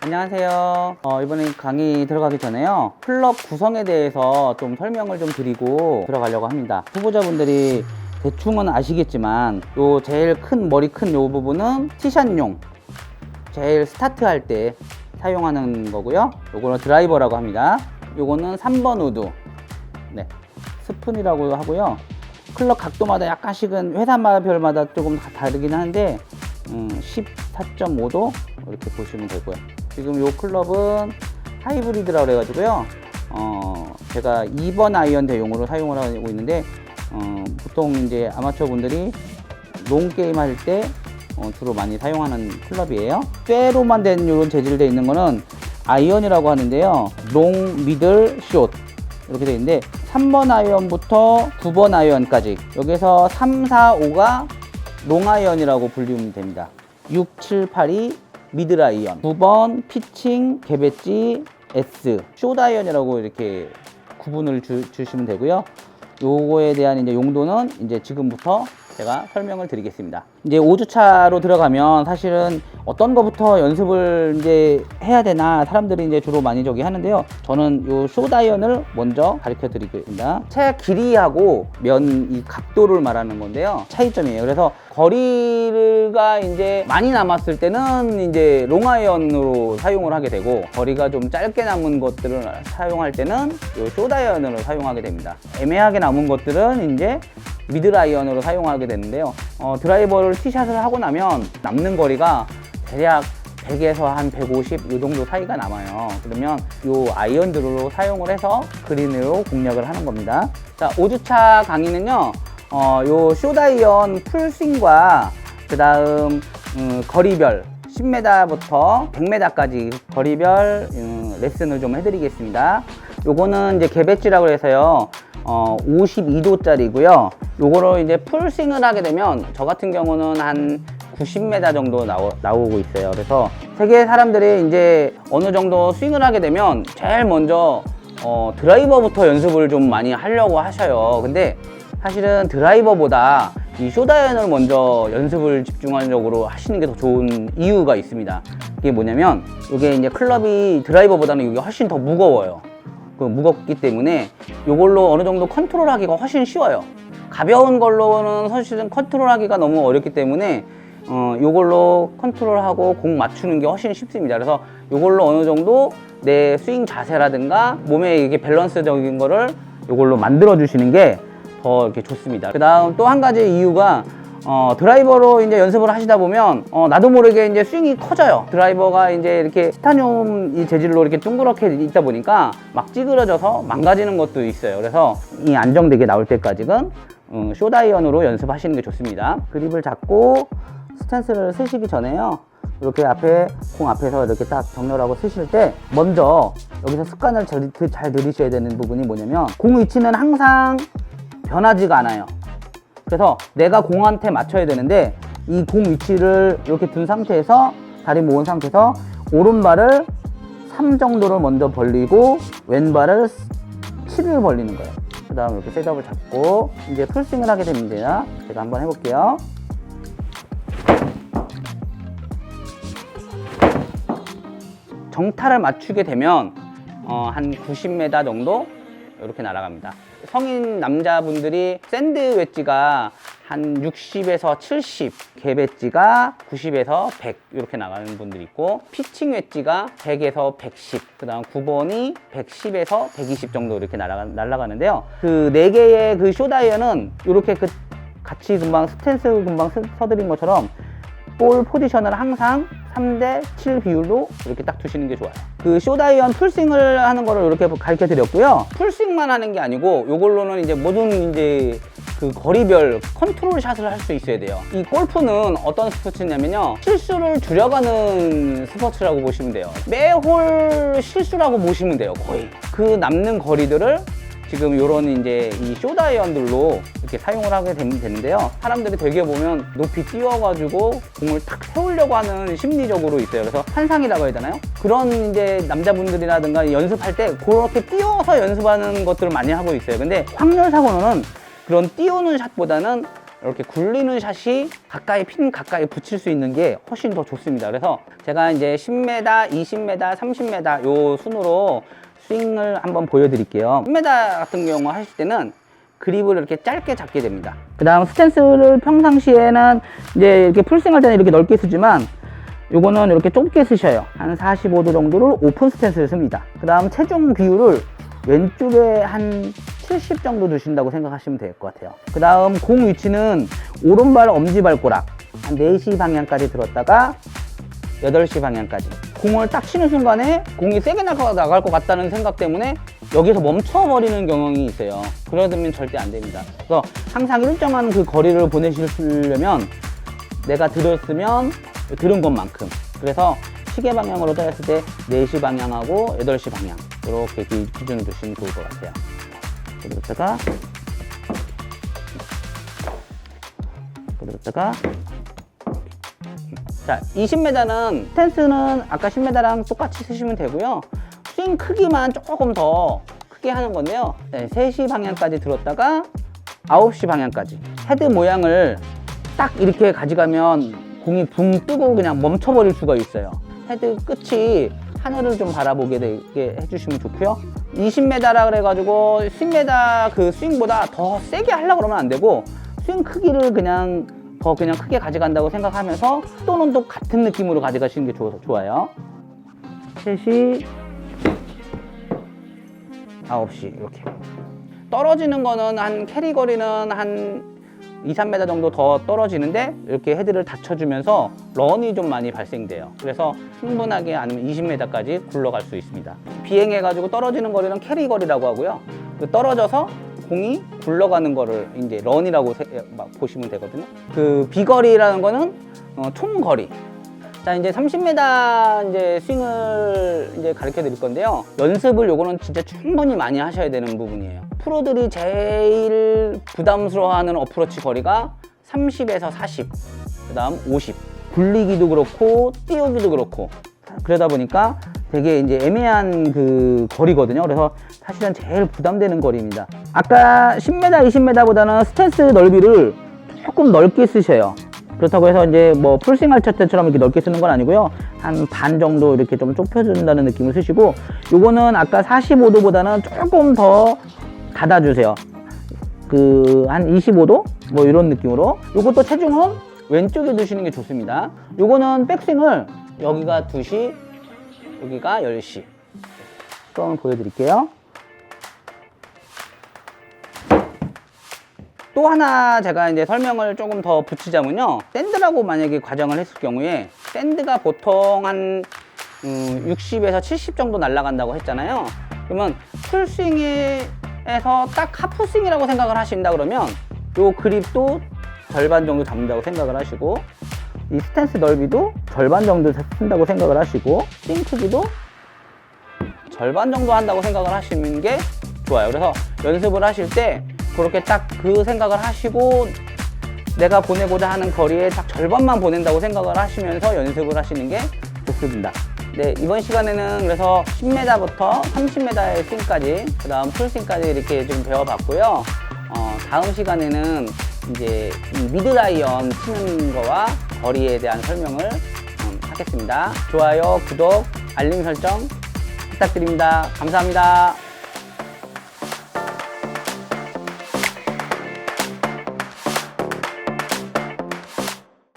안녕하세요. 이번에 강의 들어가기 전에요. 클럽 구성에 대해서 좀 설명을 좀 드리고 들어가려고 합니다. 후보자분들이 대충은 아시겠지만 요 제일 큰 머리 큰 요 부분은 티샷용 제일 스타트할 때 사용하는 거고요. 요거는 드라이버라고 합니다. 요거는 3번 우드 네, 스푼이라고 하고요. 클럽 각도마다 약간씩은 회사별마다 조금 다르긴 한데 14.5도 이렇게 보시면 되고요. 지금 요 클럽은 하이브리드라고 해가지고요. 제가 2번 아이언 대용으로 사용을 하고 있는데 보통 이제 아마추어 분들이 롱 게임 할 때 주로 많이 사용하는 클럽이에요. 쇠로만 된 이런 재질되어 있는 거는 아이언이라고 하는데요. 롱, 미들, 숏 이렇게 되어 있는데 3번 아이언부터 9번 아이언까지 여기서 3, 4, 5가 롱 아이언이라고 불리면 됩니다. 6, 7, 8이 미들 아이언, 9번 피칭, 개배지, S, 숏 아이언이라고 이렇게 구분을 주시면 되고요. 요거에 대한 이제 용도는 이제 지금부터 제가 설명을 드리겠습니다. 이제 5주차로 들어가면 사실은 어떤 거부터 연습을 이제 해야 되나 사람들이 이제 주로 많이 저기 하는데요. 저는 요 숏아이언을 먼저 가르쳐 드리겠습니다. 채 길이하고 면 이 각도를 말하는 건데요. 차이점이에요. 그래서 거리가 이제 많이 남았을 때는 이제 롱아이언으로 사용을 하게 되고 거리가 좀 짧게 남은 것들을 사용할 때는 요 숏아이언으로 사용하게 됩니다. 애매하게 남은 것들은 이제 미들 아이언으로 사용하게 되는데요. 드라이버를 티샷을 하고 나면 남는 거리가 대략 100에서 한 150 이 정도 사이가 남아요. 그러면 이 아이언들로 사용을 해서 그린으로 공략을 하는 겁니다. 자, 5주차 강의는요. 요 숏 아이언 풀스윙과 그 다음 거리별 10m부터 100m까지 거리별 레슨을 좀 해드리겠습니다. 요거는 이제 개배지라고 해서요. 52도짜리고요. 요거를 이제 풀스윙을 하게 되면 저 같은 경우는 한 90m 정도 나오고 있어요. 그래서 세계 사람들이 이제 어느 정도 스윙을 하게 되면 제일 먼저 드라이버부터 연습을 좀 많이 하려고 하셔요. 근데 사실은 드라이버보다 이 숏아이언을 먼저 연습을 집중적으로 하시는 게 더 좋은 이유가 있습니다. 이게 뭐냐면 이게 이제 클럽이 드라이버보다는 이게 훨씬 더 무거워요. 무겁기 때문에 이걸로 어느 정도 컨트롤 하기가 훨씬 쉬워요. 가벼운 걸로는 사실은 컨트롤 하기가 너무 어렵기 때문에 이걸로 컨트롤하고 공 맞추는 게 훨씬 쉽습니다. 그래서 이걸로 어느 정도 내 스윙 자세라든가 몸에 이게 밸런스적인 거를 이걸로 만들어 주시는 게 더 이렇게 좋습니다. 그 다음 또 한 가지 이유가 드라이버로 이제 연습을 하시다 보면 나도 모르게 이제 스윙이 커져요. 드라이버가 이제 이렇게 티타늄 이 재질로 이렇게 둥그렇게 있다 보니까 막 찌그러져서 망가지는 것도 있어요. 그래서 이 안정되게 나올 때까지는 숏아이언으로 연습하시는 게 좋습니다. 그립을 잡고 스탠스를 쓰시기 전에요. 이렇게 공 앞에서 이렇게 딱 정렬하고 쓰실 때 먼저 여기서 습관을 잘 들이셔야 되는 부분이 뭐냐면 공 위치는 항상 변하지가 않아요. 그래서 내가 공한테 맞춰야 되는데 이 공 위치를 이렇게 둔 상태에서 다리 모은 상태에서 오른발을 3 정도를 먼저 벌리고 왼발을 7을 벌리는 거예요. 그 다음 이렇게 셋업을 잡고 이제 풀스윙을 하게 됩니다. 제가 한번 해볼게요. 정타를 맞추게 되면 한 90m 정도 이렇게 날아갑니다. 성인 남자분들이 샌드 웨지가 한 60에서 70, 개배지가 90에서 100 이렇게 나가는 분들이 있고 피칭 웨지가 100에서 110, 그 다음 9번이 110에서 120 정도 이렇게 날아가는데요. 그 4개의 그 숏아이언은 이렇게 같이 금방 스탠스 금방 서드린 것처럼 볼 포지션을 항상 3대7 비율로 이렇게 딱 두시는 게 좋아요. 그 숏아이언 풀스윙을 하는 거를 이렇게 가르쳐 드렸고요. 풀스윙만 하는 게 아니고 이걸로는 이제 모든 이제 그 거리별 컨트롤 샷을 할 수 있어야 돼요. 이 골프는 어떤 스포츠냐면요. 실수를 줄여가는 스포츠라고 보시면 돼요. 매홀 실수라고 보시면 돼요. 거의. 그 남는 거리들을 지금 요런 이제 이 숏아이언들로 이렇게 사용을 하게 되는데요. 사람들이 되게 보면 높이 띄워가지고 공을 탁 세우려고 하는 심리적으로 있어요. 그래서 환상이라고 해야 되나요? 그런 이제 남자분들이라든가 연습할 때 그렇게 띄워서 연습하는 것들을 많이 하고 있어요. 근데 확률상으로는 그런 띄우는 샷보다는 이렇게 굴리는 샷이 핀 가까이 붙일 수 있는 게 훨씬 더 좋습니다. 그래서 제가 이제 10m, 20m, 30m 요 순으로 스윙을 한번 보여드릴게요. 10m 같은 경우 하실 때는 그립을 이렇게 짧게 잡게 됩니다. 그 다음 스탠스를 평상시에는 이제 이렇게 풀스윙 할 때는 이렇게 넓게 쓰지만 요거는 이렇게 좁게 쓰셔요. 한 45도 정도를 오픈 스탠스를 씁니다. 그 다음 체중 비율을 왼쪽에 한 70 정도 두신다고 생각하시면 될 것 같아요. 그 다음 공 위치는 오른발 엄지발가락 한 4시 방향까지 들었다가 8시 방향까지. 공을 딱 치는 순간에 공이 세게 나갈 것 같다는 생각 때문에 여기서 멈춰버리는 경향이 있어요. 그러면 절대 안 됩니다. 그래서 항상 일정한 그 거리를 보내시려면 내가 들었으면 들은 것만큼. 그래서 시계 방향으로 따졌을 때 4시 방향하고 8시 방향 이렇게 기준을 두시면 좋을 것 같아요. 그러다가 자, 20m는 스탠스는 아까 10m랑 똑같이 쓰시면 되고요. 스윙 크기만 조금 더 크게 하는 건데요. 네, 3시 방향까지 들었다가 9시 방향까지. 헤드 모양을 딱 이렇게 가져가면 공이 붕 뜨고 그냥 멈춰버릴 수가 있어요. 헤드 끝이 하늘을 좀 바라보게 되게 해주시면 좋고요. 20m라 그래가지고 10m 그 스윙보다 더 세게 하려고 그러면 안 되고 스윙 크기를 그냥 크게 가져간다고 생각하면서 또는 또 같은 느낌으로 가져가시는 게 좋아요. 3시, 9시 이렇게. 떨어지는 거는 한 캐리 거리는 한 2, 3m 정도 더 떨어지는데 이렇게 헤드를 닫혀주면서 런이 좀 많이 발생돼요. 그래서 충분하게 아니면 20m까지 굴러갈 수 있습니다. 비행해가지고 떨어지는 거리는 캐리 거리라고 하고요. 그 떨어져서 공이 굴러가는 거를 이제 런이라고 보시면 되거든요. 그 비거리라는 거는 총 거리. 자, 이제 30m 이제 스윙을 이제 가르쳐 드릴 건데요. 연습을 요거는 진짜 충분히 많이 하셔야 되는 부분이에요. 프로들이 제일 부담스러워하는 어프로치 거리가 30에서 40, 그 다음 50. 굴리기도 그렇고, 띄우기도 그렇고. 그러다 보니까 되게 이제 애매한 그 거리거든요. 그래서 사실은 제일 부담되는 거리입니다. 아까 10m, 20m보다는 스탠스 넓이를 조금 넓게 쓰셔요. 그렇다고 해서 이제 뭐 풀스윙 할 때처럼 이렇게 넓게 쓰는 건 아니고요. 한 반 정도 이렇게 좀 좁혀준다는 느낌을 쓰시고, 요거는 아까 45도보다는 조금 더 닫아주세요. 한 25도? 뭐 이런 느낌으로. 요것도 체중은 왼쪽에 두시는 게 좋습니다. 요거는 백스윙을 여기가 2시, 여기가 10시. 또 한번 보여드릴게요. 또 하나 제가 이제 설명을 조금 더 붙이자면요. 샌드라고 만약에 과정을 했을 경우에 샌드가 보통 한 60에서 70 정도 날아간다고 했잖아요. 그러면 풀스윙에서 딱 하프스윙이라고 생각을 하신다 그러면 요 그립도 절반 정도 잡는다고 생각을 하시고, 이 스탠스 넓이도 절반 정도 쓴다고 생각을 하시고, 스윙 크기도 절반 정도 한다고 생각을 하시는 게 좋아요. 그래서 연습을 하실 때 그렇게 딱 그 생각을 하시고 내가 보내고자 하는 거리에 딱 절반만 보낸다고 생각을 하시면서 연습을 하시는 게 좋습니다. 네, 이번 시간에는 그래서 10m부터 30m의 스윙까지, 그 다음 풀스윙까지 이렇게 좀 배워봤고요. 다음 시간에는 이제 이 미드라이언 치는 거와 거리에 대한 설명을 하겠습니다. 좋아요, 구독, 알림 설정 부탁드립니다. 감사합니다.